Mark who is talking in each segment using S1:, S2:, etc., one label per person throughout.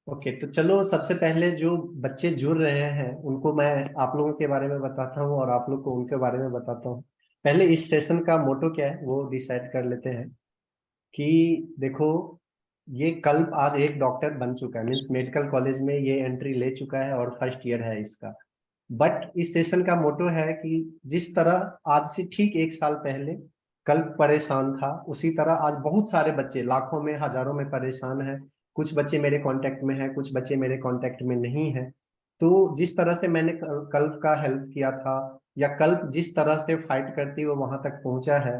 S1: Okay, तो चलो सबसे पहले जो बच्चे जुड़ रहे हैं उनको मैं आप लोगों के बारे में बताता हूँ और आप लोग को उनके बारे में बताता हूँ। पहले इस सेशन का मोटो क्या है वो डिसाइड कर लेते हैं कि देखो, ये कल आज एक डॉक्टर बन चुका है, मीन्स मेडिकल कॉलेज में ये एंट्री ले चुका है और फर्स्ट ईयर है इसका। बट इस सेशन का मोटो है कि जिस तरह आज से ठीक एक साल पहले कल्प परेशान था, उसी तरह आज बहुत सारे बच्चे लाखों में हजारों में परेशान हैं। कुछ बच्चे मेरे कांटेक्ट में हैं, कुछ बच्चे मेरे कांटेक्ट में नहीं हैं। तो जिस तरह से मैंने कल्प का हेल्प किया था, या कल्प जिस तरह से फाइट करती हुए वहां तक पहुंचा है,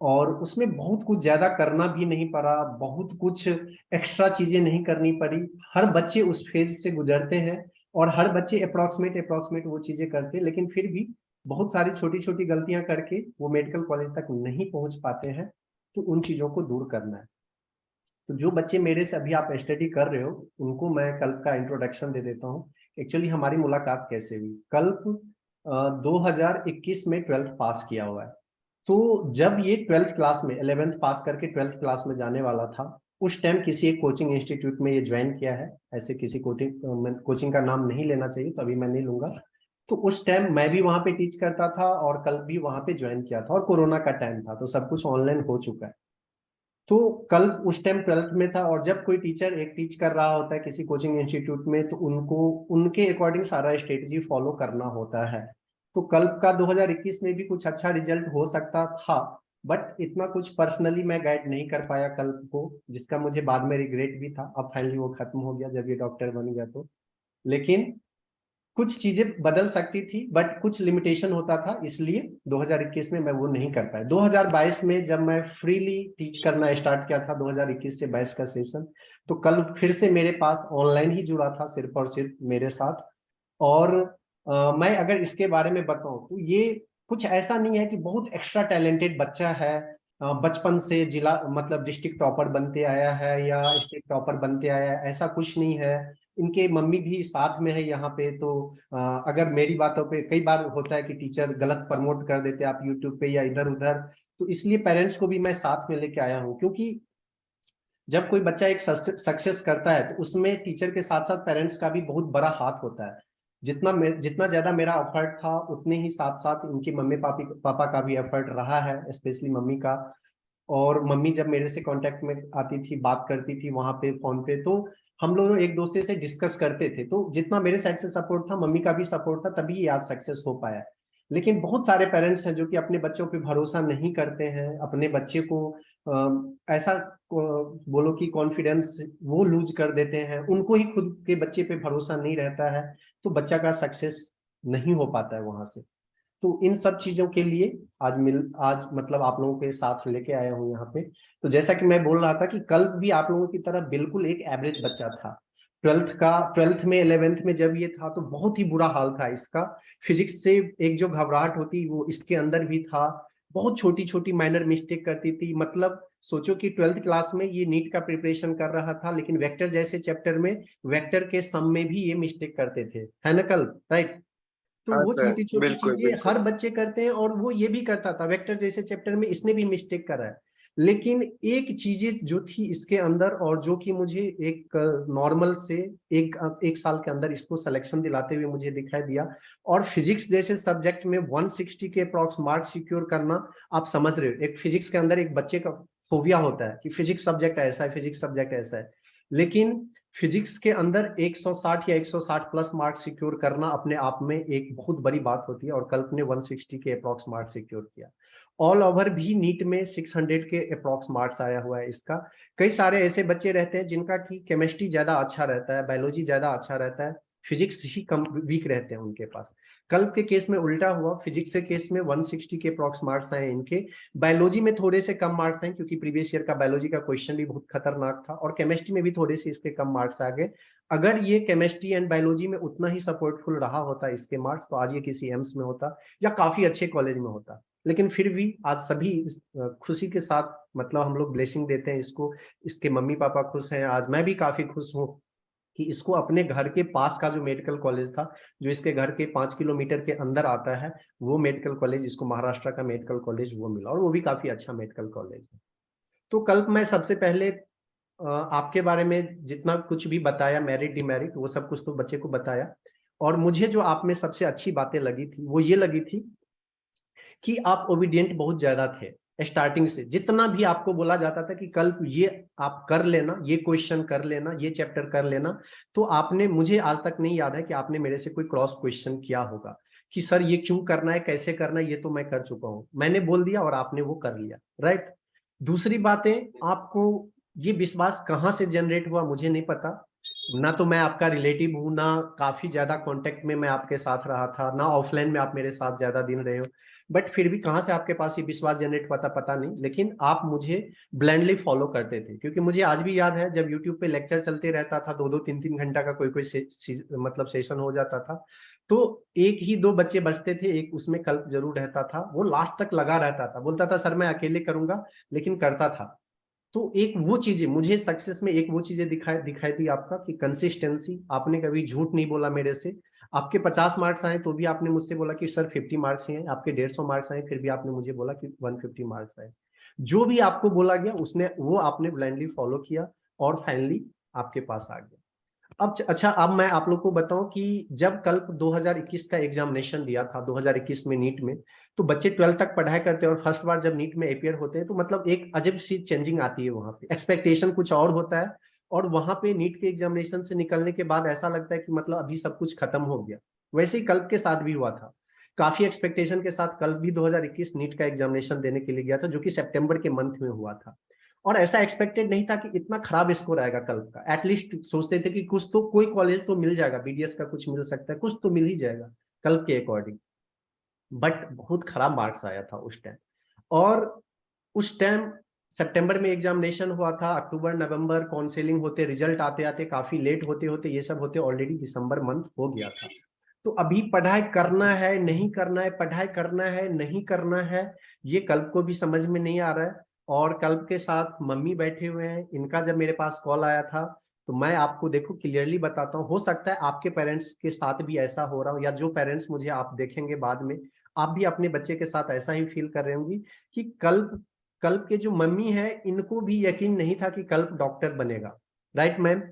S1: और उसमें बहुत कुछ ज्यादा करना भी नहीं पड़ा, बहुत कुछ एक्स्ट्रा चीजें नहीं करनी पड़ी। हर बच्चे उस फेज से गुजरते हैं और हर बच्चे अप्रोक्सीमेट अप्रोक्सीमेट वो चीजें करते हैं, लेकिन फिर भी बहुत सारी छोटी छोटी गलतियां करके वो मेडिकल कॉलेज तक नहीं पहुंच पाते हैं। तो उन चीजों को दूर करना है। तो जो बच्चे मेरे से अभी आप स्टडी कर रहे हो, उनको मैं कल्प का इंट्रोडक्शन दे देता हूँ। एक्चुअली हमारी मुलाकात कैसे हुई। कल्प 2021 में ट्वेल्थ पास किया हुआ है। तो जब ये ट्वेल्थ क्लास में 11th पास करके ट्वेल्थ क्लास में जाने वाला था, उस टाइम किसी एक कोचिंग इंस्टीट्यूट में ये ज्वाइन किया है। ऐसे किसी कोचिंग का नाम नहीं लेना चाहिए, तो अभी मैं नहीं लूंगा। तो उस टाइम मैं भी वहां पे टीच करता था और कल भी वहां पे ज्वाइन किया था, और कोरोना का टाइम था तो सब कुछ ऑनलाइन हो चुका है। तो कल उस टाइम ट्वेल्थ में था, और जब कोई टीचर एक टीच कर रहा होता है किसी कोचिंग इंस्टीट्यूट में, तो उनको उनके अकॉर्डिंग सारा स्ट्रेटजी फॉलो करना होता है। तो कल का 2021 में भी कुछ अच्छा रिजल्ट हो सकता था, बट इतना कुछ पर्सनली मैं गाइड नहीं कर पाया कल को, जिसका मुझे बाद में रिग्रेट भी था। अब फाइनली वो खत्म हो गया जब ये डॉक्टर बन गया तो। लेकिन कुछ चीजें बदल सकती थी, बट कुछ लिमिटेशन होता था, इसलिए 2021 में मैं वो नहीं कर पाया। 2022 में जब मैं फ्रीली टीच करना स्टार्ट किया था, 2021 से 22 का सेशन, तो कल फिर से मेरे पास ऑनलाइन ही जुड़ा था सिर्फ और सिर्फ मेरे साथ। और मैं अगर इसके बारे में बताऊं तो ये कुछ ऐसा नहीं है कि बहुत एक्स्ट्रा टैलेंटेड बच्चा है, बचपन से जिला मतलब डिस्ट्रिक्ट टॉपर बनते आया है या स्टेट टॉपर बनते आया है, ऐसा कुछ नहीं है। इनके मम्मी भी साथ में है यहाँ पे। तो अगर मेरी बातों पे कई बार होता है कि टीचर गलत प्रमोट कर देते हैं आप यूट्यूब पे या इधर उधर, तो इसलिए पेरेंट्स को भी मैं साथ में लेके आया हूँ। क्योंकि जब कोई बच्चा एक सक्सेस करता है तो उसमें टीचर के साथ साथ पेरेंट्स का भी बहुत बड़ा हाथ होता है। जितना ज्यादा मेरा एफर्ट था, उतने ही साथ साथ उनकी मम्मी पापा का भी एफर्ट रहा है, स्पेशली मम्मी का। और मम्मी जब मेरे से कांटेक्ट में आती थी, बात करती थी वहां पे फोन पे, तो हम लोग एक दूसरे से डिस्कस करते थे। तो जितना मेरे साइड से सपोर्ट था, मम्मी का भी सपोर्ट था, तभी ये आज सक्सेस हो पाया। लेकिन बहुत सारे पेरेंट्स हैं जो कि अपने बच्चों पे भरोसा नहीं करते हैं, अपने बच्चे को ऐसा बोलो कि कॉन्फिडेंस वो लूज कर देते हैं, उनको ही खुद के बच्चे पे भरोसा नहीं रहता है, तो बच्चा का सक्सेस नहीं हो पाता है वहां से। तो इन सब चीजों के लिए आज मतलब आप लोगों के साथ लेके आया हूँ यहाँ पे। तो जैसा कि मैं बोल रहा था कि कल भी आप लोगों की तरह बिल्कुल एक एवरेज बच्चा था। ट्वेल्थ में 11th में जब ये था तो बहुत ही बुरा हाल था इसका। फिजिक्स से एक जो घबराहट होती वो इसके अंदर भी था। बहुत छोटी छोटी माइनर मिस्टेक करती थी। मतलब सोचो कि ट्वेल्थ क्लास में ये नीट का प्रिपरेशन कर रहा था, लेकिन वेक्टर जैसे चैप्टर में वेक्टर के सम में भी ये मिस्टेक करते थे, है ना कल, राइट। तो
S2: हाँ
S1: वो
S2: सर,
S1: छोटी छोटी
S2: बिल्कुल
S1: चीजें
S2: बिल्कुल।
S1: हर बच्चे करते हैं, और वो ये भी करता था वेक्टर जैसे चैप्टर में इसने भी मिस्टेक करा है। लेकिन एक चीजें जो थी इसके अंदर, और जो कि मुझे एक नॉर्मल से एक एक साल के अंदर इसको सिलेक्शन दिलाते हुए मुझे दिखाई दिया। और फिजिक्स जैसे सब्जेक्ट में 160 के अप्रॉक्स मार्क्स सिक्योर करना, आप समझ रहे हो, एक फिजिक्स के अंदर एक बच्चे का फोबिया होता है कि फिजिक्स सब्जेक्ट ऐसा है, फिजिक्स सब्जेक्ट ऐसा है। लेकिन फिजिक्स के अंदर 160 या 160 प्लस मार्क्स सिक्योर करना अपने आप में एक बहुत बड़ी बात होती है, और कल्प ने 160 के अप्रॉक्स मार्क्स सिक्योर किया। ऑल ओवर भी नीट में 600 के अप्रॉक्स मार्क्स आया हुआ है इसका। कई सारे ऐसे बच्चे रहते हैं जिनका की केमिस्ट्री ज्यादा अच्छा रहता है, बायोलॉजी ज्यादा अच्छा रहता है, फिजिक्स ही कम वीक रहते हैं उनके पास। कल्प के केस में उल्टा हुआ, फिजिक्स के केस में 160 के अप्रॉक्स मार्क्स आए इनके। बायोलॉजी में थोड़े से कम मार्क्स हैं, क्योंकि प्रीवियस ईयर का बायोलॉजी का क्वेश्चन भी बहुत खतरनाक था, और केमिस्ट्री में भी थोड़े से इसके कम मार्क्स आ गए। अगर ये केमिस्ट्री एंड बायोलॉजी में उतना ही सपोर्टफुल रहा होता इसके मार्क्स, तो आज ये किसी एम्स में होता या काफी अच्छे कॉलेज में होता। लेकिन फिर भी आज सभी खुशी के साथ, मतलब हम लोग ब्लेसिंग देते हैं इसको। इसके मम्मी पापा खुश हैं, आज मैं भी काफी खुश हूँ कि इसको अपने घर के पास का जो मेडिकल कॉलेज था, जो इसके घर के 5 किलोमीटर के अंदर आता है, वो मेडिकल कॉलेज इसको महाराष्ट्र का मेडिकल कॉलेज वो मिला, और वो भी काफी अच्छा मेडिकल कॉलेज है। तो कल मैं सबसे पहले आपके बारे में जितना कुछ भी बताया, मेरिट डिमेरिट वो सब कुछ तो बच्चे को बताया। और मुझे जो आप में सबसे अच्छी बातें लगी थी वो ये लगी थी कि आप ओबीडियंट बहुत ज्यादा थे। स्टार्टिंग से जितना भी आपको बोला जाता था कि कल ये आप कर लेना, ये क्वेश्चन कर लेना, ये चैप्टर कर लेना, तो आपने, मुझे आज तक नहीं याद है कि आपने मेरे से कोई क्रॉस क्वेश्चन किया होगा कि सर ये क्यों करना है, कैसे करना है, ये तो मैं कर चुका हूं। मैंने बोल दिया और आपने वो कर लिया, राइट। दूसरी बातें, आपको ये विश्वास कहाँ से जनरेट हुआ मुझे नहीं पता। ना तो मैं आपका रिलेटिव हूँ, ना काफी ज्यादा कांटेक्ट में मैं आपके साथ रहा था, ना ऑफलाइन में आप मेरे साथ ज्यादा दिन रहे हो। बट फिर भी कहाँ से आपके पास ये विश्वास जनरेट हुआ था पता नहीं, लेकिन आप मुझे ब्लाइंडली फॉलो करते थे। क्योंकि मुझे आज भी याद है जब यूट्यूब पे लेक्चर चलते रहता था, 2-2 3-3 घंटा का कोई कोई मतलब सेशन हो जाता था, तो एक ही दो बच्चे बचते थे, एक उसमें कल्प जरूर रहता था, वो लास्ट तक लगा रहता था, बोलता था सर मैं अकेले करूंगा, लेकिन करता था। तो एक वो चीजें मुझे सक्सेस में, एक वो चीजें दिखाई दिखाई दी आपका कि कंसिस्टेंसी, आपने कभी झूठ नहीं बोला मेरे से। आपके 50 मार्क्स आए तो भी आपने मुझसे बोला कि सर 50 मार्क्स ही हैं, आपके 150 मार्क्स आए फिर भी आपने मुझे बोला कि 150 मार्क्स आए। जो भी आपको बोला गया उसने, वो आपने ब्लाइंडली फॉलो किया और फाइनली आपके पास आ गया। अब अच्छा, अब मैं आप लोग को बताऊं कि जब कल 2021 का एग्जामिनेशन दिया था, 2021 में नीट में, तो बच्चे 12th तक पढ़ाई करते हैं और फर्स्ट बार जब नीट में अपियर होते हैं तो मतलब एक अजीब सी चेंजिंग आती है वहां पे, एक्सपेक्टेशन कुछ और होता है। और वहां पे नीट के एग्जामिनेशन से निकलने के बाद ऐसा लगता है कि मतलब अभी सब कुछ खत्म हो गया। वैसे ही कल्प के साथ भी हुआ था। काफी एक्सपेक्टेशन के साथ कल्प भी 2021 नीट का एग्जामिनेशन देने के लिए गया था, जो कि सितंबर के मंथ में हुआ था। और ऐसा एक्सपेक्टेड नहीं था कि इतना खराब स्कोर आएगा कल्प का। एटलीस्ट सोचते थे कि कुछ तो, कोई कॉलेज तो मिल जाएगा, बीडीएस का कुछ मिल सकता है, कुछ तो मिल ही जाएगा कल्प के अकॉर्डिंग। बट बहुत खराब मार्क्स आया था उस टाइम। और उस टाइम सितंबर में एग्जामिनेशन हुआ था, अक्टूबर नवंबर काउंसलिंग होते, रिजल्ट आते आते काफी लेट होते होते, ये सब होते ऑलरेडी दिसंबर मंथ हो गया था। तो अभी पढ़ाई करना है नहीं करना है, पढ़ाई करना है नहीं करना है, ये कल्प को भी समझ में नहीं आ रहा है। और कल्प के साथ मम्मी बैठे हुए हैं, इनका जब मेरे पास कॉल आया था, तो मैं आपको देखो क्लियरली बताता हूँ, हो सकता है आपके पेरेंट्स के साथ भी ऐसा हो रहा हो, या जो पेरेंट्स मुझे आप देखेंगे बाद में, आप भी अपने बच्चे के साथ ऐसा ही फील कर रहे होंगी कि कल्प, कल्प के जो मम्मी है इनको भी यकीन नहीं था कि कल्प डॉक्टर बनेगा। Right ma'am?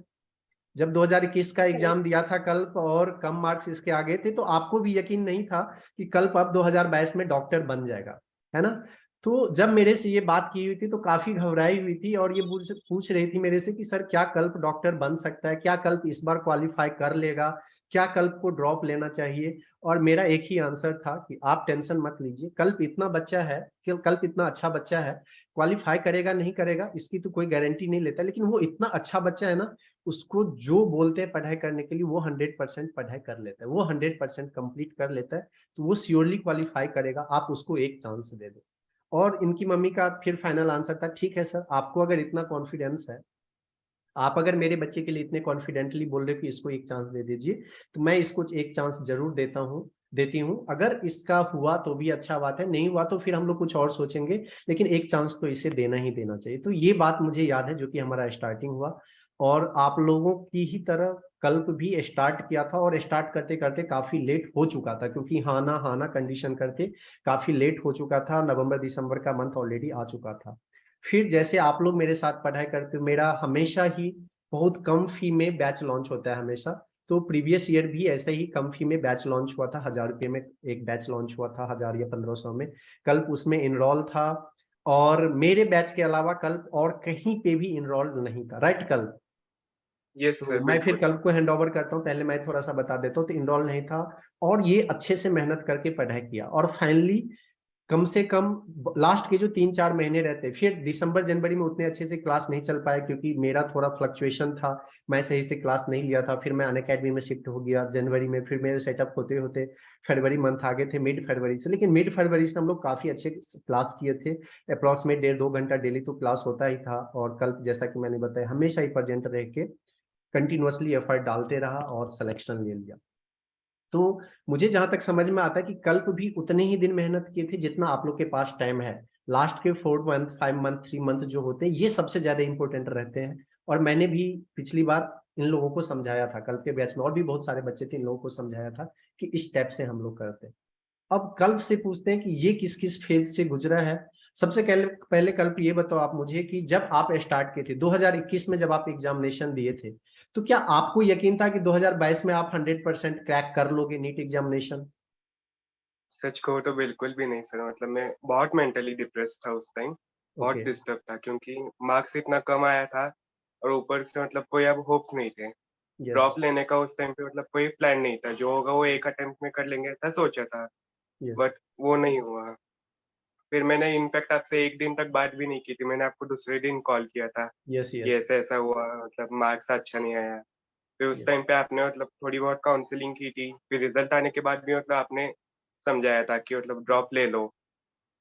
S1: जब 2021 का एग्जाम दिया था कल्प और कम मार्क्स इसके आगे थे, तो आपको भी यकीन नहीं था कि कल्प अब 2022 में डॉक्टर बन जाएगा, है ना? तो जब मेरे से ये बात की हुई थी तो काफी घबराई हुई थी और ये पूछ रही थी मेरे से कि सर क्या कल्प डॉक्टर बन सकता है, क्या कल्प इस बार क्वालिफाई कर लेगा, क्या कल्प को ड्रॉप लेना चाहिए। और मेरा एक ही आंसर था कि आप टेंशन मत लीजिए, कल्प इतना बच्चा है, कि कल्प इतना अच्छा बच्चा है, क्वालिफाई करेगा नहीं करेगा इसकी तो कोई गारंटी नहीं लेता, लेकिन वो इतना अच्छा बच्चा है ना, उसको जो बोलते हैं पढ़ाई करने के लिए वो 100% पढ़ाई कर लेता है, वो 100% कंप्लीट कर लेता है, तो वो श्योरली क्वालिफाई करेगा, आप उसको एक चांस दे दो। और इनकी मम्मी का फिर फाइनल आंसर था, ठीक है सर, आपको अगर इतना कॉन्फिडेंस है, आप अगर मेरे बच्चे के लिए इतने कॉन्फिडेंटली बोल रहे हो कि इसको एक चांस दे दीजिए, तो मैं इसको एक चांस जरूर देती हूँ। अगर इसका हुआ तो भी अच्छा बात है, नहीं हुआ तो फिर हम लोग कुछ और सोचेंगे, लेकिन एक चांस तो इसे देना ही देना चाहिए। तो ये बात मुझे याद है जो कि हमारा स्टार्टिंग हुआ, और आप लोगों की ही तरह कल्प भी स्टार्ट किया था, और स्टार्ट करते करते काफी लेट हो चुका था, क्योंकि हाँ ना कंडीशन करते काफी लेट हो चुका था, नवंबर दिसंबर का मंथ ऑलरेडी आ चुका था। फिर जैसे आप लोग मेरे साथ पढ़ाई करते हो, मेरा हमेशा ही बहुत कम फी में बैच लॉन्च होता है हमेशा। तो प्रीवियस ईयर भी ऐसे ही कम फी में बैच लॉन्च हुआ था, 1000 रुपये में एक बैच लॉन्च हुआ था, 1000 या 1500 में। कल्प उसमें इनरोल था, और मेरे बैच के अलावा कल्प और कहीं पे भी इनरोल नहीं था, राइट कल्प?
S2: यस
S1: तो
S2: सर,
S1: मैं फिर
S2: बिल्कुल।
S1: कल्प को हैंड ओवर करता हूँ, पहले मैं थोड़ा सा बता देता हूँ। तो इनरोल नहीं था, और ये अच्छे से मेहनत करके पढ़ाई किया, और फाइनली कम से कम लास्ट के जो 3-4 महीने रहते, फिर दिसंबर जनवरी में उतने अच्छे से क्लास नहीं चल पाया, क्योंकि मेरा थोड़ा फ्लक्चुएशन था, मैं सही से क्लास नहीं लिया था। फिर मैं अनअकैडमी में शिफ्ट हो गया जनवरी में, फिर मेरे सेटअप होते होते फरवरी मंथ आ गए थे, मिड फरवरी से। लेकिन मिड फरवरी से हम लोग काफी अच्छे क्लास किए थे, अप्रॉक्सीमेट 1.5-2 घंटा डेली तो क्लास होता ही था। और कल जैसा कि मैंने बताया, हमेशा ही प्रेजेंट रह के कंटिन्यूअसली एफर्ट डालते रहा और सिलेक्शन ले लिया। तो मुझे जहां तक समझ में आता है कि कल्प भी उतने ही दिन मेहनत किए थे जितना आप लोग के पास टाइम है। लास्ट के 4 मंथ, 5 मंथ, 3 मंथ जो होते हैं, ये सबसे ज्यादा इंपॉर्टेंट रहते हैं। और मैंने भी पिछली बार इन लोगों को समझाया था, कल्प के बैच में और भी बहुत सारे बच्चे थे, इन लोगों को समझाया था कि इस स्टेप से हम लोग करते हैं। अब कल्प से पूछते हैं कि ये किस किस फेज से गुजरा है। सबसे पहले कल्प ये बताओ आप मुझे कि जब आप स्टार्ट किए थे 2021 में, जब आप एग्जामिनेशन दिए थे, तो क्या आपको यकीन था कि 2022 में आप 100% क्रैक कर लोगे नीट एग्जामिनेशन?
S2: सच कहूँ तो बिल्कुल भी नहीं सर, मतलब मैं बहुत मेंटली डिप्रेस्ड था उस टाइम, बहुत
S1: ओके।
S2: डिस्टर्ब था क्योंकि मार्क्स इतना कम आया था और ऊपर से मतलब कोई अब होप्स नहीं थे।
S1: यस।
S2: ड्रॉप लेने का उस टाइम पे मतलब कोई प्लान नहीं था, जो होगा वो एक अटेम्प्ट में कर लेंगे ऐसा सोचा था,
S1: यस।
S2: बट वो नहीं हुआ। फिर मैंने इनफैक्ट आपसे 1 दिन तक बात भी नहीं की थी, मैंने आपको दूसरे दिन कॉल किया था
S1: यस।
S2: कि
S1: यस।
S2: ऐसा-ऐसा हुआ, मतलब मार्क्स अच्छा नहीं आया। फिर उस
S1: यस।
S2: टाइम पे आपने मतलब थोड़ी बहुत काउंसलिंग की थी, फिर रिजल्ट आने के बाद भी मतलब आपने समझाया था कि मतलब ड्रॉप ले लो।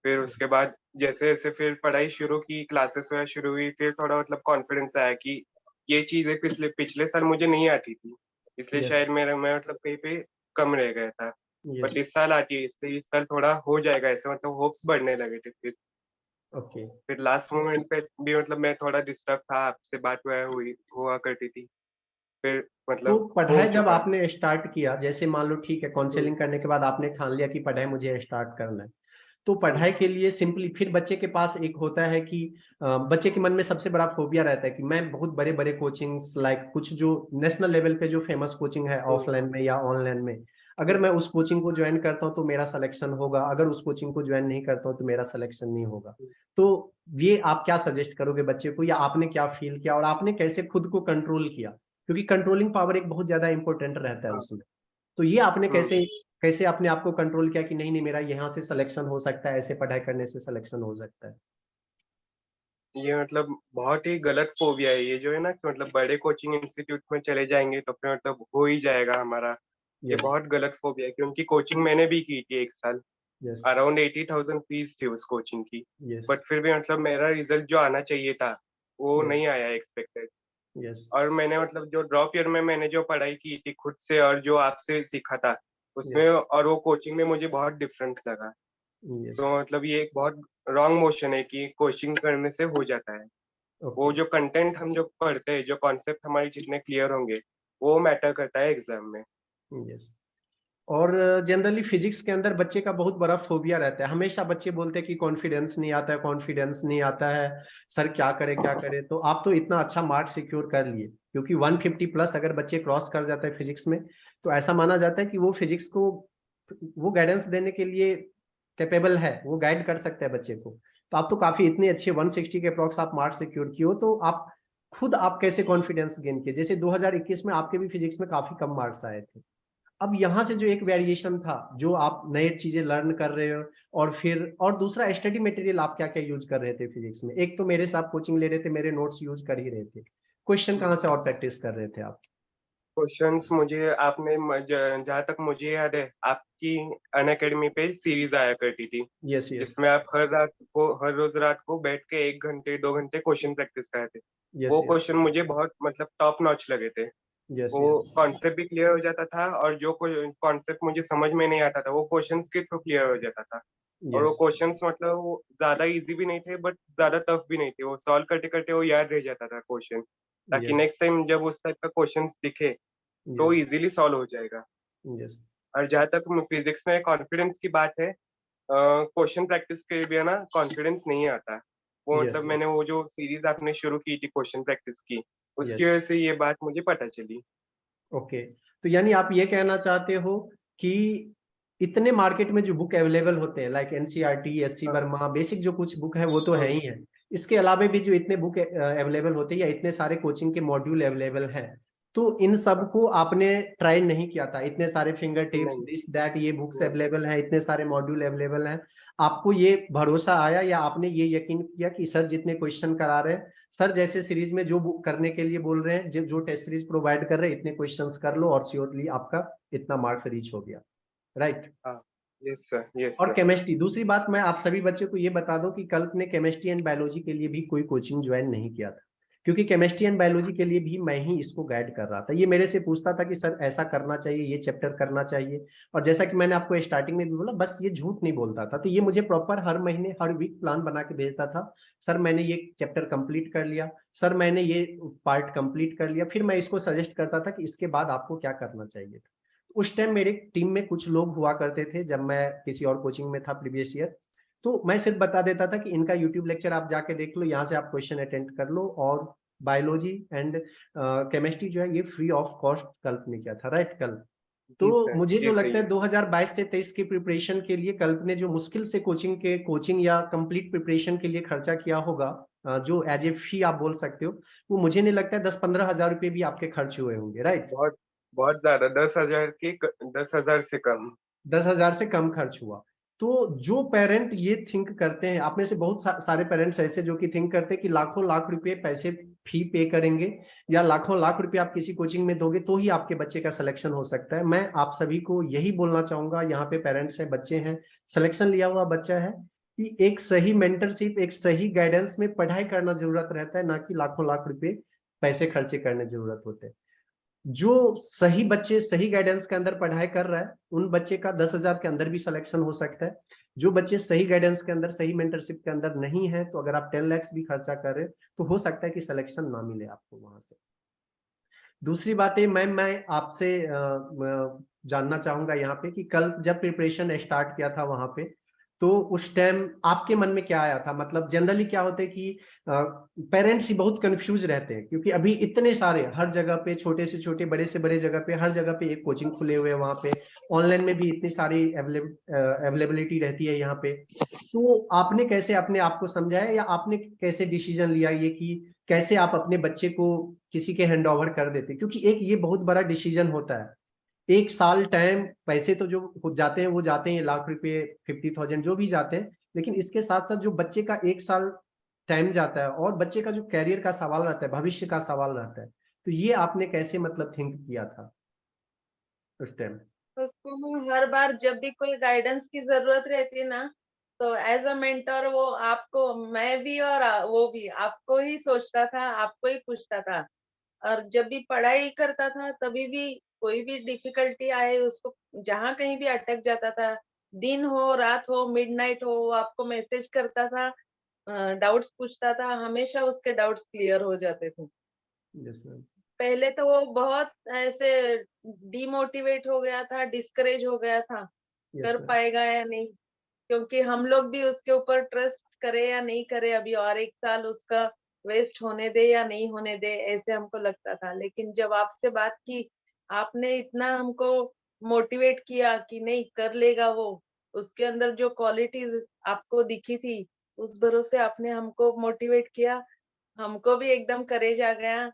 S2: फिर उसके बाद जैसे-जैसे फिर पढ़ाई शुरू की, क्लासेस वगैरह शुरू हुई, फिर थोड़ा मतलब कॉन्फिडेंस आया कि ये चीज़ें पिछले पिछले साल मुझे नहीं आती थी, इसलिए
S1: यस।
S2: शायद मेरा मैं मतलब कहीं पे कम रह गया था।
S1: यस।
S2: बट इस साल आती है, इसलिए इस साल थोड़ा हो जाएगा ऐसा, मतलब होप्स बढ़ने लगे थे फिर।
S1: ओके।
S2: फिर लास्ट मोमेंट पे भी मतलब मैं थोड़ा डिस्टर्ब था, आपसे बात वगैरह हुआ करती थी, फिर
S1: तो
S2: मतलब हो
S1: पढ़ाई जब
S2: चुका।
S1: आपने स्टार्ट किया, जैसे मान लो ठीक है,
S2: हुँ,
S1: काउंसलिंग करने के बाद आपने ठान लिया कि पढ़ाई मुझे स्टार्ट करना है, तो
S2: हुँ,
S1: पढ़ाई के लिए सिंपली फिर बच्चे के पास एक होता है कि बच्चे के मन में सबसे बड़ा फोबिया रहता है कि मैं बहुत बड़े बड़े कोचिंग्स, लाइक कुछ जो नेशनल लेवल पे जो फेमस कोचिंग है
S2: हुँ,
S1: ऑफलाइन में या ऑनलाइन में, अगर मैं उस कोचिंग को ज्वाइन करता हूँ तो मेरा सिलेक्शन होगा, अगर उस कोचिंग को ज्वाइन नहीं करता हूँ तो मेरा सिलेक्शन नहीं होगा।
S2: हुँ,
S1: तो ये आप क्या सजेस्ट करोगे बच्चे को, या आपने क्या फील किया और आपने कैसे खुद को कंट्रोल किया, क्योंकि कंट्रोलिंग पावर एक बहुत ज्यादा इंपॉर्टेंट रहता है
S2: हाँ,
S1: उसमें। तो ये आपने
S2: हुँ।
S1: कैसे कैसे अपने आप को कंट्रोल किया कि नहीं नहीं मेरा यहाँ से सिलेक्शन हो सकता है, ऐसे पढ़ाई करने से सिलेक्शन हो सकता है?
S2: ये मतलब बहुत ही गलत फ़ोबिया है ये, जो है ना कि मतलब बड़े कोचिंग इंस्टीट्यूट में चले जाएँगे तो फिर मतलब हो ही जाएगा हमारा। ये
S1: यस।
S2: बहुत गलत फ़ोबिया है क्योंकि कोचिंग मैंने भी की थी 1 साल,
S1: यस।
S2: अराउंड 80,000 फीस थी उस कोचिंग की।
S1: यस।
S2: बट फिर भी मतलब मेरा रिज़ल्ट जो आना चाहिए था, वो
S1: यस।
S2: नहीं आया एक्सपेक्टेड।
S1: यस।
S2: और मैंने मतलब जो ड्रॉप ईयर में मैंने जो पढ़ाई की थी खुद से और जो आपसे सीखा था, उसमें
S1: यस।
S2: और वो कोचिंग में मुझे बहुत डिफ़रेंस लगा।
S1: यस।
S2: तो मतलब ये एक बहुत रॉन्ग मोशन है कि कोचिंग करने से हो जाता है। वो
S1: ओके।
S2: जो कंटेंट हम जो पढ़ते हैं, जो कॉन्सेप्ट हमारे जितने क्लियर होंगे, वो मैटर करता है एग्ज़ाम में।
S1: यस। और जनरली फिजिक्स के अंदर बच्चे का बहुत बड़ा फोबिया रहता है, हमेशा बच्चे बोलते हैं कि कॉन्फिडेंस नहीं आता है, कॉन्फिडेंस नहीं आता है, सर क्या करे क्या करे। तो आप तो इतना अच्छा मार्क सिक्योर कर लिए, क्योंकि 150 प्लस अगर बच्चे क्रॉस कर जाते हैं फिजिक्स में, तो ऐसा माना जाता है कि वो फिजिक्स को वो गाइडेंस देने के लिए कैपेबल है, वो गाइड कर सकता है बच्चे को। तो आप तो काफी इतने अच्छे 160 के अप्रॉक्स आप मार्क्स सिक्योर किए हो, तो आप खुद आप कैसे कॉन्फिडेंस गेन किए? जैसे 2021 में आपके भी फिजिक्स में काफी कम मार्क्स आए थे, अब यहाँ से जो एक वेरिएशन था, जो आप नए चीजें लर्न कर रहे हो, और फिर और दूसरा स्टडी मटेरियल आप क्या क्या यूज कर रहे थे फिजिक्स में? एक तो मेरे साथ कोचिंग ले रहे थे, मेरे नोट्स यूज कर ही रहे थे, क्वेश्चन
S2: हुँ।
S1: कहाँ से और प्रैक्टिस कर रहे थे आप?
S2: क्वेश्चन्स मुझे आपने जहाँ तक मुझे याद है, आपकी अनअकैडमी पे सीरीज़ आया करती थी,
S1: यस। यस।
S2: जिसमें आप हर रोज़ रात को बैठ के 1 घंटे, 2 घंटे क्वेश्चन प्रैक्टिस कराते।
S1: यस।
S2: वो
S1: यस।
S2: क्वेश्चन मुझे बहुत मतलब टॉप नॉच लगे थे।
S1: यस।
S2: वो
S1: यस।
S2: कॉन्सेप्ट भी क्लियर हो जाता था और जो कोई कॉन्सेप्ट मुझे समझ में नहीं आता था, वो क्वेश्चन्स के थ्रू क्लियर हो जाता था। और वो
S1: यस।
S2: क्वेश्चन्स मतलब वो ज़्यादा ईज़ी भी नहीं थे बट ज़्यादा टफ भी नहीं थे। वो सॉल्व करते-करते वो याद रह जाता था क्वेश्चन, ताकि
S1: यस।
S2: नेक्स्ट टाइम जब उस टाइप का क्वेश्चन्स दिखे, तो
S1: यस।
S2: ईज़िली सॉल्व हो जाएगा।
S1: यस।
S2: और जहाँ तक फिज़िक्स में कॉन्फिडेंस की बात है, क्वेश्चन प्रैक्टिस के बिना ना कॉन्फिडेंस नहीं आता। वो
S1: यस।
S2: मतलब
S1: यस।
S2: मैंने वो जो सीरीज़ आपने शुरू की थी क्वेश्चन प्रैक्टिस की, उसकी
S1: यस।
S2: वजह से ये बात मुझे पता चली।
S1: ओके। तो यानी आप ये कहना चाहते हो कि इतने मार्केट में जो बुक अवेलेबल होते हैं, लाइक एनसीईआरटी, एससी
S2: हाँ,
S1: वर्मा, बेसिक जो कुछ बुक है वो तो है
S2: हुँ,
S1: ही है, इसके अलावा भी जो इतने बुक अवेलेबल होते हैं या इतने सारे कोचिंग के मॉड्यूल अवेलेबल हैं, तो इन सब को आपने ट्राई नहीं किया था? इतने सारे फिंगर टिप्स,
S2: नहीं,
S1: दिस दैट, ये बुक्स
S2: नहीं।
S1: अवेलेबल हैं, इतने सारे मॉड्यूल अवेलेबल हैं, आपको ये भरोसा आया या आपने ये यकीन किया कि सर जितने क्वेश्चन करा रहे हैं, सर जैसे सीरीज में जो बुक करने के लिए बोल रहे हैं, जो टेस्ट सीरीज प्रोवाइड कर रहे हैं, इतने क्वेश्चंस कर लो और श्योरली आपका इतना मार्क्स रीच हो गया, राइट?
S2: हाँ, यस
S1: और
S2: सर।
S1: केमिस्ट्री, दूसरी बात मैं आप सभी बच्चों को ये बता दूं कि कल्प ने केमिस्ट्री एंड बायोलॉजी के लिए भी कोई कोचिंग ज्वाइन नहीं किया था, क्योंकि केमिस्ट्री एंड बायोलॉजी के लिए भी मैं ही इसको गाइड कर रहा था। ये मेरे से पूछता था कि सर ऐसा करना चाहिए, ये चैप्टर करना चाहिए, और जैसा कि मैंने आपको स्टार्टिंग में भी बोला, बस ये झूठ नहीं बोलता था, तो ये मुझे प्रॉपर हर महीने हर वीक प्लान बना के भेजता था। सर मैंने ये चैप्टर कंप्लीट कर लिया, सर मैंने ये पार्ट कंप्लीट कर लिया, फिर मैं इसको सजेस्ट करता था कि इसके बाद आपको क्या करना चाहिए। उस टाइम मेरे टीम में कुछ लोग हुआ करते थे, जब मैं किसी और कोचिंग में था प्रीवियस ईयर, तो मैं सिर्फ बता देता था कि इनका यूट्यूब लेक्चर आप जाके देख लो, यहाँ से आप क्वेश्चन अटेंड कर लो, और बायोलॉजी एंड केमिस्ट्री जो है ये फ्री ऑफ कॉस्ट कल्प ने किया था, राइट कल्प? तो
S2: जी सर,
S1: मुझे जो
S2: जी सही
S1: लगता है
S2: है।
S1: 2022 से 23 की प्रिपरेशन के लिए कल्प ने जो मुश्किल से कोचिंग या कंप्लीट प्रिपरेशन के लिए खर्चा किया होगा, जो एज ए फी आप बोल सकते हो, वो मुझे नहीं लगता है 10-15 हजार रुपए भी आपके खर्च हुए होंगे, राइट?
S2: बहुत बहुत ज़्यादा 10,000 से कम।
S1: 10,000 से कम खर्च हुआ। तो जो पेरेंट ये थिंक करते हैं, आप में से बहुत सारे पेरेंट्स ऐसे जो कि थिंक करते हैं कि लाखों लाख रुपए पैसे फी पे करेंगे या लाखों लाख रुपए आप किसी कोचिंग में दोगे तो ही आपके बच्चे का सिलेक्शन हो सकता है। मैं आप सभी को यही बोलना चाहूंगा, यहाँ पे पेरेंट्स हैं, बच्चे हैं, सिलेक्शन लिया हुआ बच्चा है, कि एक सही मेंटरशिप, एक सही गाइडेंस में पढ़ाई करना जरूरत रहता है, ना कि लाखों लाख रुपए पैसे खर्चे करने जरूरत होते हैं। जो सही बच्चे सही गाइडेंस के अंदर पढ़ाई कर रहा है, उन बच्चे का 10,000 के अंदर भी सिलेक्शन हो सकता है। जो बच्चे सही गाइडेंस के अंदर, सही मेंटरशिप के अंदर नहीं है, तो अगर आप 10 लाख भी खर्चा कर रहे तो हो सकता है कि सिलेक्शन ना मिले आपको वहां से। दूसरी बात है, मैं आपसे जानना चाहूंगा यहाँ पे कि कल जब प्रिपरेशन स्टार्ट किया था वहां पे, तो उस टाइम आपके मन में क्या आया था? मतलब जनरली क्या होता है कि पेरेंट्स ही बहुत कंफ्यूज रहते हैं, क्योंकि अभी इतने सारे हर जगह पे, छोटे से छोटे बड़े से बड़े जगह पे, हर जगह पे एक कोचिंग खुले हुए हैं वहां पे, ऑनलाइन में भी इतनी सारी अवेलेबिलिटी रहती है यहाँ पे। तो आपने कैसे अपने आप को समझाया, या आपने कैसे डिसीजन लिया ये कि कैसे आप अपने बच्चे को किसी के हैंड ओवर कर देते? क्योंकि एक ये बहुत बड़ा डिसीजन होता है। एक साल टाइम, पैसे तो जो जाते हैं वो जाते हैं, लाख रुपए, 50,000 जो भी जाते हैं, लेकिन इसके साथ साथ जो बच्चे का एक साल टाइम जाता है, और बच्चे का जो कैरियर का सवाल रहता है, भविष्य का सवाल रहता है, तो ये आपने कैसे मतलब थिंक किया था उस टाइम?
S3: उसको हर बार जब भी कोई गाइडेंस की जरूरत रहती है ना, तो एज अ मेंटर वो आपको, मैं भी और वो भी आपको ही सोचता था, आपको ही पूछता था। और जब भी पढ़ाई करता था तभी भी कोई भी डिफिकल्टी आए, उसको जहाँ कहीं भी अटक जाता था, दिन हो रात हो मिडनाइट हो, वो आपको मैसेज करता था, डाउट्स पूछता था, हमेशा उसके डाउट्स क्लियर हो जाते थे।
S1: Yes ma'am.
S3: पहले तो वो बहुत ऐसे डिमोटिवेट हो गया था, डिस्करेज हो गया था,
S1: यस
S3: कर
S1: मैम।
S3: पाएगा या नहीं, क्योंकि हम लोग भी उसके ऊपर ट्रस्ट करे या नहीं करे, अभी और एक साल उसका वेस्ट होने दे या नहीं होने दे, ऐसे हमको लगता था। लेकिन जब आपसे बात की, आपने इतना हमको मोटिवेट किया कि नहीं कर लेगा वो, उसके अंदर जो क्वालिटीज आपको दिखी थी, उस भरोसे आपने हमको मोटिवेट किया, हमको भी एकदम करेज आ गया,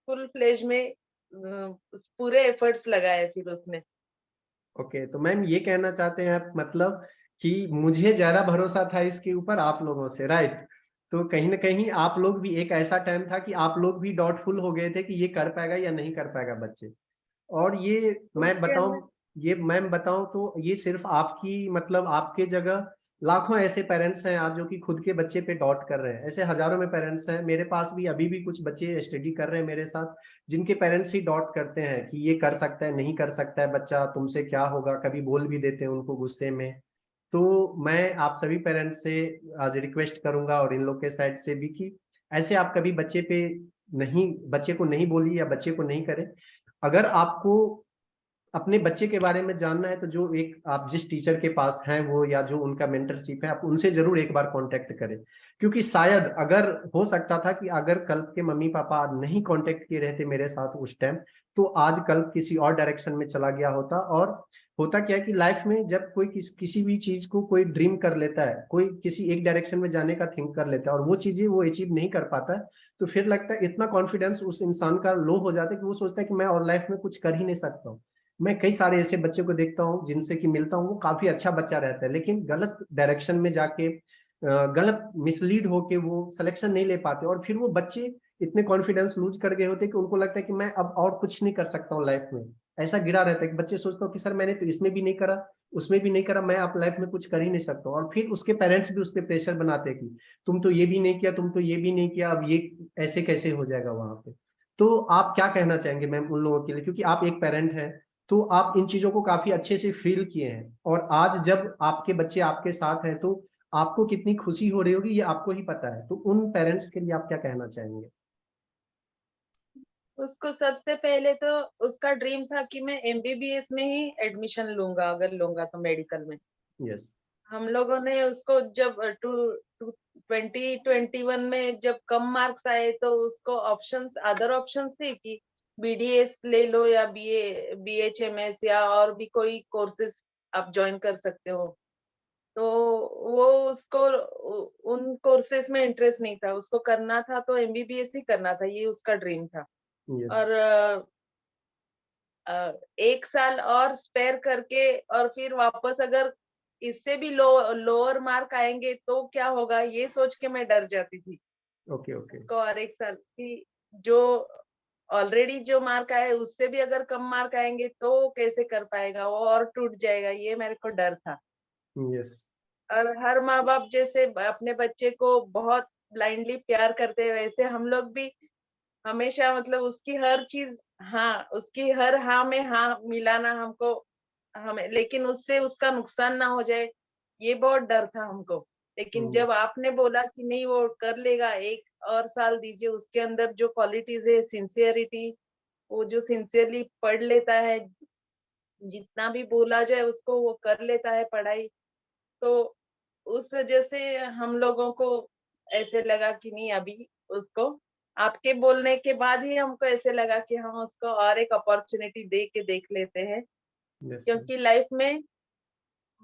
S3: फुल फ्लेज में पूरे एफर्ट्स लगाए फिर उसमें।
S1: ओके, तो मैम ये कहना चाहते हैं आप मतलब कि मुझे ज्यादा भरोसा था इसके ऊपर आप लोगों से, राइट? तो कहीं ना कहीं आप लोग भी, एक ऐसा टाइम था कि आप लोग भी डाउटफुल हो गए थे कि ये कर पाएगा या नहीं कर पाएगा बच्चे। और ये मैं
S3: उसके अंदर
S1: बताऊं, ये मैम बताऊं तो ये सिर्फ आपकी, मतलब आपके जगह लाखों ऐसे पेरेंट्स हैं आज जो कि खुद के बच्चे पे डाउट कर रहे हैं। ऐसे हजारों में पेरेंट्स हैं, मेरे पास भी अभी भी कुछ बच्चे स्टडी कर रहे हैं मेरे साथ, जिनके पेरेंट्स ही डाउट करते हैं कि ये कर सकता है, नहीं कर सकता है बच्चा, तुमसे क्या होगा, कभी बोल भी देते हैं उनको गुस्से में। तो मैं आप सभी पेरेंट्स से आज रिक्वेस्ट करूंगा, और इन लोग के साइड से भी, कि ऐसे आप कभी बच्चे पे नहीं, बच्चे को नहीं बोलिए या बच्चे को नहीं करें। अगर आपको अपने बच्चे के बारे में जानना है, तो जो एक आप जिस टीचर के पास हैं वो, या जो उनका मेंटरशिप है, आप उनसे जरूर एक बार कांटेक्ट करें। क्योंकि शायद अगर हो सकता था कि अगर कल के मम्मी पापा नहीं कांटेक्ट किए रहते मेरे साथ उस टाइम, तो आज कल किसी और डायरेक्शन में चला गया होता। और होता क्या है कि लाइफ में जब कोई किसी भी चीज को कोई ड्रीम कर लेता है, कोई किसी एक डायरेक्शन में जाने का थिंक कर लेता है, और वो चीजें वो अचीव नहीं कर पाता है, तो फिर लगता है इतना कॉन्फिडेंस उस इंसान का लो हो जाता है कि वो सोचता है कि मैं और लाइफ में कुछ कर ही नहीं सकता हूँ। मैं कई सारे ऐसे बच्चे को देखता हूँ जिनसे कि मिलता हूँ, वो काफी अच्छा बच्चा रहता है, लेकिन गलत डायरेक्शन में जाके गलत मिसलीड होके वो सिलेक्शन नहीं ले पाते, और फिर वो बच्चे इतने कॉन्फिडेंस लूज कर गए होते कि उनको लगता है कि मैं अब और कुछ नहीं कर सकता हूँ लाइफ में। ऐसा गिरा रहता है कि बच्चे सोचते हो कि सर मैंने तो इसमें भी नहीं करा, उसमें भी नहीं करा, मैं अब लाइफ में कुछ कर ही नहीं सकता हूँ। और फिर उसके पेरेंट्स भी उस पर प्रेशर बनाते हैं कि तुम तो ये भी नहीं किया, तुम तो ये भी नहीं किया, अब ये ऐसे कैसे हो जाएगा वहां पे। तो आप क्या कहना चाहेंगे मैम उन लोगों के लिए, क्योंकि आप एक पेरेंट हैं, तो आप इन चीजों को काफी अच्छे से फील किए हैं, और आज जब आपके बच्चे आपके साथ हैं तो आपको कितनी खुशी हो रही होगी ये आपको ही पता है। तो उन पेरेंट्स के लिए आप क्या कहना चाहेंगे?
S3: उसको सबसे पहले तो उसका ड्रीम था कि मैं एमबीबीएस में ही एडमिशन लूंगा, अगर लूंगा तो मेडिकल में।
S1: यस।
S3: हम लोगों ने उसको जब 2021 में जब कम मार्क्स आए तो उसको ऑप्शंस, अदर ऑप्शंस थे कि BDS ले लो या BHMS या और भी कोई कोर्सेज आप ज्वाइन कर सकते हो। तो वो उसको उन कोर्सेज में इंटरेस्ट नहीं था, उसको करना था तो MBBS ही करना था, ये उसका ड्रीम था।
S1: यस
S3: और 1 साल और स्पेयर करके और फिर वापस अगर इससे भी लोअर मार्क आएंगे तो क्या होगा, ये सोच के मैं डर जाती थी।
S1: ओके ओके
S3: उसको और 1 साल की जो ऑलरेडी जो मार्क आए उससे भी अगर कम मार्क आएंगे तो कैसे कर पाएगा, वो और टूट जाएगा, ये मेरे को डर था।
S1: यस
S3: और हर माँ बाप जैसे अपने बच्चे को बहुत ब्लाइंडली प्यार करते हैं, वैसे हम लोग भी हमेशा मतलब उसकी हर चीज, हाँ उसकी हर हाँ में हाँ मिलाना हमको, हमें, लेकिन उससे उसका नुकसान ना हो जाए, ये बहुत डर था हमको। लेकिन जब
S1: यस
S3: आपने बोला कि नहीं वो कर लेगा, 1 और साल दीजिए, उसके अंदर जो क्वालिटीज है, सिंसियरिटी, वो जो सिंसियरली पढ़ लेता है, जितना भी बोला जाए उसको वो कर लेता है पढ़ाई, तो उस वजह से हम लोगों को ऐसे लगा कि नहीं, अभी उसको आपके बोलने के बाद ही हमको ऐसे लगा कि हम उसको और एक अपॉर्चुनिटी दे के देख लेते हैं।
S1: यस
S3: क्योंकि लाइफ में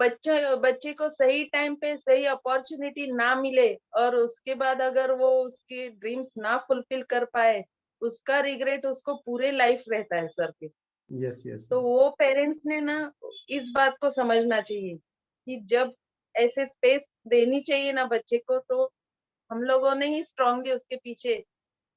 S3: बच्चे को सही टाइम पे सही अपॉर्चुनिटी ना मिले और उसके बाद अगर वो उसके ड्रीम्स ना फुलफिल कर पाए, उसका रिग्रेट उसको पूरे लाइफ रहता है सर पे।
S1: यस यस
S3: तो वो पेरेंट्स ने ना इस बात को समझना चाहिए कि जब ऐसे स्पेस देनी चाहिए ना बच्चे को, तो हम लोगों ने ही स्ट्रांगली उसके पीछे,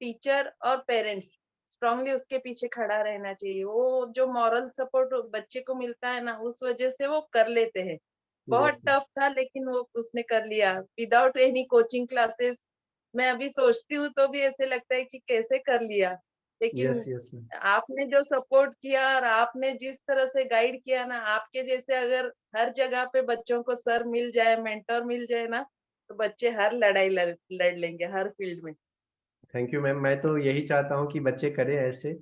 S3: टीचर और पेरेंट्स स्ट्रांगली उसके पीछे खड़ा रहना चाहिए। वो जो मॉरल सपोर्ट बच्चे को मिलता है ना, उस वजह से वो कर लेते हैं। बहुत
S1: यस
S3: टफ था लेकिन वो उसने कर लिया विदाउट एनी कोचिंग क्लासेस। मैं अभी सोचती हूँ तो भी ऐसे लगता है कि कैसे कर लिया।
S1: यस
S3: लेकिन
S1: यस
S3: आपने जो सपोर्ट किया और आपने जिस तरह से गाइड किया ना, आपके जैसे अगर हर जगह पे बच्चों को सर मिल जाए, मेंटर मिल जाए ना, तो बच्चे हर लड़ाई लड़ लेंगे हर फील्ड में।
S1: Thank you ma'am. मैं तो यही चाहता हूँ कि बच्चे करें ऐसे।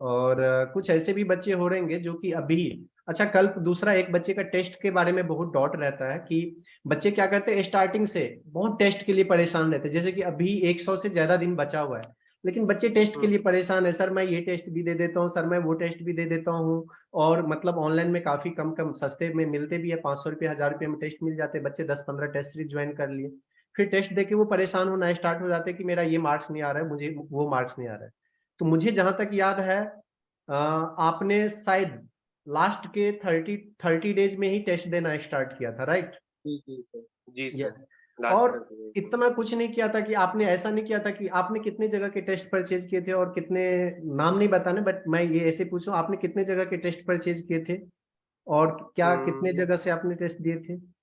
S1: और कुछ ऐसे भी बच्चे हो रहेंगे जो कि अभी, अच्छा कल दूसरा एक बच्चे का टेस्ट के बारे में बहुत डाउट रहता है कि बच्चे क्या करते हैं स्टार्टिंग से बहुत टेस्ट के लिए परेशान रहते हैं, जैसे कि अभी 100 से ज्यादा दिन बचा हुआ है, लेकिन बच्चे टेस्ट के लिए परेशान है, सर मैं ये टेस्ट भी दे देता हूँ, सर मैं वो टेस्ट भी दे देता हूँ। और मतलब ऑनलाइन में काफी कम कम सस्ते में मिलते भी है, 500 रुपये 1000 रुपये में टेस्ट मिल जाते हैं, बच्चे 10-15 टेस्ट सीरीज ज्वाइन कर लिए, फिर टेस्ट देके वो परेशान होना स्टार्ट हो जाते हैं कि मेरा ये मार्क्स नहीं आ रहा है, मुझे वो मार्क्स नहीं आ रहा है। तो मुझे जहां तक याद है आपने शायद लास्ट के 30 डेज में ही टेस्ट देना स्टार्ट किया था, राइट?
S2: जी सर। जी सर।
S1: यस।
S2: लास्ट
S1: और
S2: कर
S1: इतना कुछ नहीं किया था कि आपने ऐसा नहीं किया था कि आपने कितने जगह के टेस्ट परचेज किए थे, और कितने, नाम नहीं बताने बट मैं ये ऐसे पूछ रहा हूँ, आपने कितने जगह के टेस्ट परचेज किए थे और क्या कितने जगह से आपने टेस्ट दिए थे?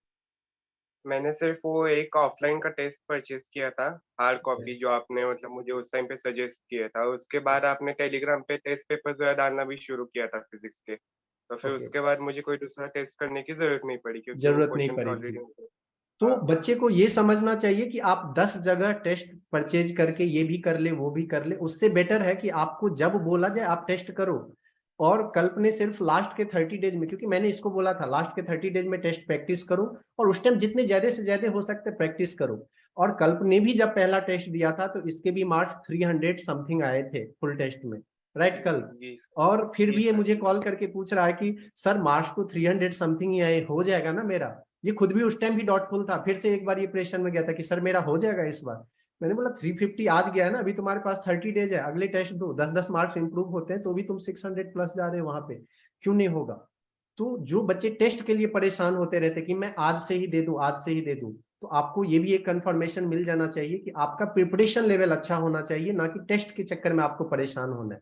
S2: मैंने सिर्फ वो एक ऑफलाइन का टेस्ट परचेज किया था, हार्ड
S1: Yes.
S2: कॉपी जो आपने मतलब मुझे उस टाइम पे सजेस्ट किया था। उसके बाद आपने टेलीग्राम पे टेस्ट पेपर जो है डालना भी शुरू किया था फिजिक्स के। तो फिर
S1: ओके,
S2: उसके बाद मुझे कोई दूसरा टेस्ट करने की ज़रूरत नहीं पड़ी क्योंकि वो
S1: जरूरत नहीं
S2: क्वेश्चंस
S1: पड़ी थी।
S2: ऑलरेडी मुझे।
S1: तो
S2: हाँ।
S1: बच्चे को ये समझना चाहिए कि आप 10 जगह टेस्ट परचेज करके ये भी कर ले वो भी कर ले, उससे बेटर है कि आपको जब बोला जाए आप टेस्ट करो। और कल्प ने सिर्फ लास्ट के 30 डेज में, क्योंकि मैंने इसको बोला था लास्ट के 30 डेज में टेस्ट प्रैक्टिस करो, और उस टाइम जितने ज्यादा से ज्यादा हो सकते प्रैक्टिस करो। और कल्प ने भी जब पहला टेस्ट दिया था तो इसके भी मार्क्स 300 समथिंग आए थे फुल टेस्ट में, राइट कल्प?
S2: जी सर।
S1: और फिर
S2: जी
S1: भी ये
S2: सर।
S1: मुझे कॉल करके पूछ रहा है कि सर मार्क्स तो 300 समथिंग ही आए, हो जाएगा ना मेरा? ये खुद भी उस टाइम भी डाउटफुल था, फिर से एक बार ये प्रेशर में गया था कि सर मेरा हो जाएगा इस बार। मैंने बोला 350 आज गया है ना, अभी तुम्हारे पास 30 डेज है, अगले टेस्ट दो, 10-10 मार्क्स इंप्रूव होते हैं तो भी तुम 600 प्लस जा रहे हो वहां पे, क्यों नहीं होगा? तो जो बच्चे टेस्ट के लिए परेशान होते रहते कि मैं आज से ही दे दूं आज से ही दे दूं, तो आपको ये भी एक कंफर्मेशन मिल जाना चाहिए कि आपका प्रिपरेशन लेवल अच्छा होना चाहिए, ना कि टेस्ट के चक्कर में आपको परेशान होना है।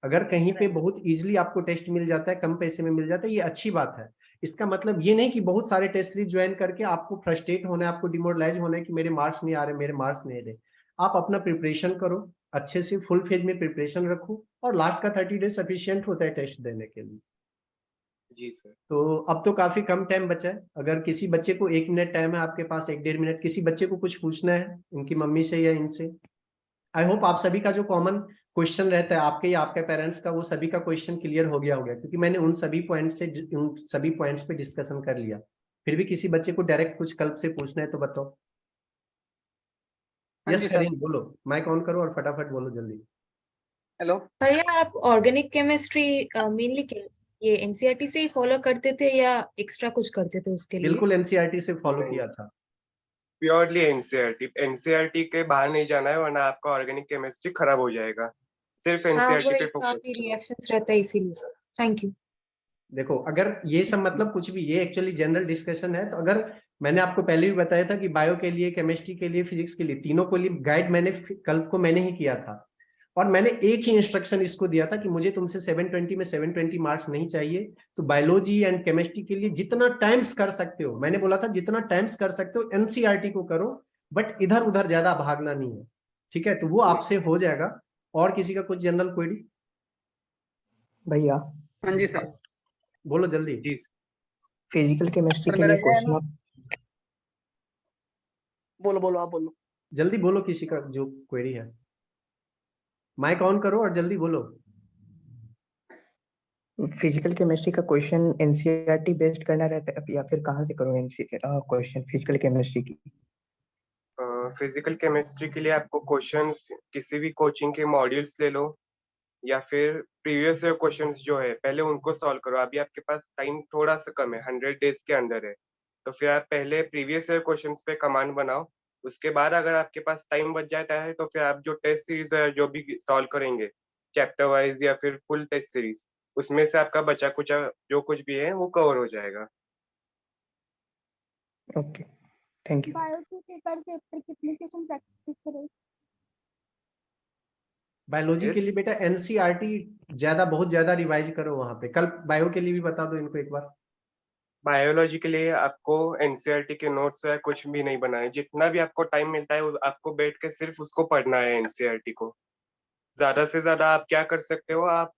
S1: अगर कहीं पे बहुत इजीली आपको टेस्ट मिल जाता है, कम पैसे में मिल जाता है, ये अच्छी बात है। इसका मतलब ये नहीं कि बहुत सारे टेस्ट सीरीज ज्वाइन करके आपको फ्रस्ट्रेट होना है, आपको डिमोरलाइज होना है कि मेरे मार्क्स नहीं आ रहे मेरे मार्क्स नहीं आ रहे। आप अपना प्रिपरेशन करो, अच्छे से फुल फेज में प्रिपरेशन रखो, और लास्ट का 30 डेज सफिशियंट होता है टेस्ट देने के लिए।
S2: जी सर।
S1: तो अब तो काफी कम टाइम बचा है, अगर किसी बच्चे को 1 मिनट टाइम है आपके पास, 1-1.5 मिनट, किसी बच्चे को कुछ पूछना है उनकी मम्मी से या इनसे। आई होप आप सभी का जो कॉमन क्वेश्चन रहता है आपके या आपके पेरेंट्स का, वो सभी का क्वेश्चन क्लियर हो गया होगा, क्योंकि मैंने उन सभी पॉइंट्स पे डिस्कशन कर लिया। फिर भी किसी बच्चे को डायरेक्ट कुछ कल्प से पूछना है तो बताओ।
S4: हाँ
S1: यस
S4: जी सर।
S1: करीन बोलो, माइक ऑन करो और फटाफट बोलो जल्दी।
S4: हेलो।
S5: भैया आप ऑर्गेनिक केमिस्ट्री मेनली ये एनसीईआरटी से ही फॉलो करते थे या एक्स्ट्रा कुछ करते थे उसके लिए?
S1: बिल्कुल एनसीईआरटी से फॉलो
S2: नहीं।
S1: किया था।
S2: प्योरली एनसीईआरटी के बाहर नहीं जाना है, वरना आपका ऑर्गेनिक केमिस्ट्री खराब हो जाएगा। सिर्फ
S5: हाँ
S2: एनसीईआरटी
S5: वो
S2: पे
S5: एक
S2: फोकस
S5: काफी
S2: करो।
S5: रिएक्शंस रहता है इसीलिए। Thank you.
S1: देखो अगर ये सब मतलब कुछ भी, ये एक्चुअली जनरल डिस्कशन है, तो अगर मैंने आपको पहले भी बताया था कि बायो के लिए, केमिस्ट्री के लिए, फिजिक्स के लिए, तीनों को लिए गाइड मैंने कल को मैंने ही किया था, और मैंने एक ही इंस्ट्रक्शन इसको दिया था कि मुझे तुमसे 720 में 720 मार्क्स नहीं चाहिए, तो बायोलॉजी एंड केमिस्ट्री के लिए जितना टाइम्स कर सकते हो, मैंने बोला था जितना टाइम्स कर सकते हो एनसीईआरटी को करो, बट इधर उधर ज्यादा भागना नहीं है, ठीक है? तो वो आपसे हो जाएगा। और किसी का कुछ जनरल क्वेरी?
S6: भैया
S4: हाँ जी सर।
S1: बोलो जल्दी।
S2: जी
S6: फिजिकल केमिस्ट्री
S4: सर
S6: के
S4: मेरा
S6: लिए
S4: ये है ना,
S6: क्वेश्चन बोलो आप बोलो।
S1: जल्दी बोलो किसी का जो क्वेरी है, माइक ऑन करो और जल्दी बोलो।
S6: फिजिकल केमिस्ट्री का क्वेश्चन एनसीईआरटी बेस्ड करना रहता है या फिर कहाँ से करूँ क्वेश्चन फिजिकल केमिस्ट्री की?
S2: फिजिकल केमिस्ट्री के लिए आपको क्वेश्चंस किसी भी कोचिंग के मॉड्यूल्स ले लो, या फिर प्रीवियस ईयर क्वेश्चंस जो है पहले उनको सॉल्व करो। अभी आपके पास टाइम थोड़ा सा कम है, 100 डेज के अंदर है, तो फिर आप पहले प्रीवियस ईयर क्वेश्चंस पे कमांड बनाओ। उसके बाद अगर आपके पास टाइम बच जाता है तो फिर आप जो टेस्ट सीरीज है जो भी सॉल्व करेंगे चैप्टर वाइज या फिर फुल टेस्ट सीरीज, उसमें से आपका बचा कुचा जो कुछ भी है वो कवर हो जाएगा।
S6: Okay thank you.
S7: बायो के पेपर से कितने क्वेश्चन प्रैक्टिस करें?
S1: बायोलॉजी के लिए
S2: Yes.
S1: बेटा एनसीईआरटी ज्यादा, बहुत ज्यादा रिवाइज करो वहां पे। कल बायो के लिए भी बता दो इनको एक बार।
S2: बायोलॉजी के लिए आपको एनसीईआरटी के नोट्स या कुछ भी नहीं बनाए, जितना भी आपको टाइम मिलता है आपको बैठ के सिर्फ उसको पढ़ना है एनसीईआरटी को। ज्यादा से ज्यादा आप क्या कर सकते हो, आप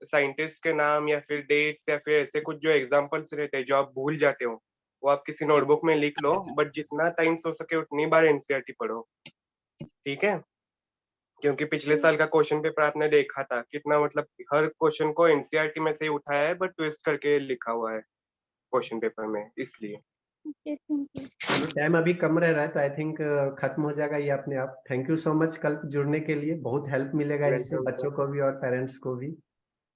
S2: साइंटिस्ट के नाम या फिर डेट्स या फिर ऐसे कुछ जो एग्जांपल्स रहते हैं जो आप भूल जाते हो, वो आप किसी नोटबुक में लिख लो, बट जितना टाइम हो सके उतनी बार एनसीईआरटी पढ़ो, ठीक है? क्योंकि पिछले साल का क्वेश्चन पेपर आपने देखा था कितना, मतलब हर क्वेश्चन को एनसीईआरटी में से ही उठाया है बट ट्विस्ट करके लिखा हुआ है क्वेश्चन पेपर में, इसलिए।
S7: Okay thank you.
S1: चलो टाइम अभी कम रह रहा है तो आई थिंक खत्म हो जाएगा ये अपने आप। थैंक यू सो मच कल जुड़ने के लिए, बहुत हेल्प मिलेगा इससे
S2: वेलकम।
S1: बच्चों को भी और पेरेंट्स को भी।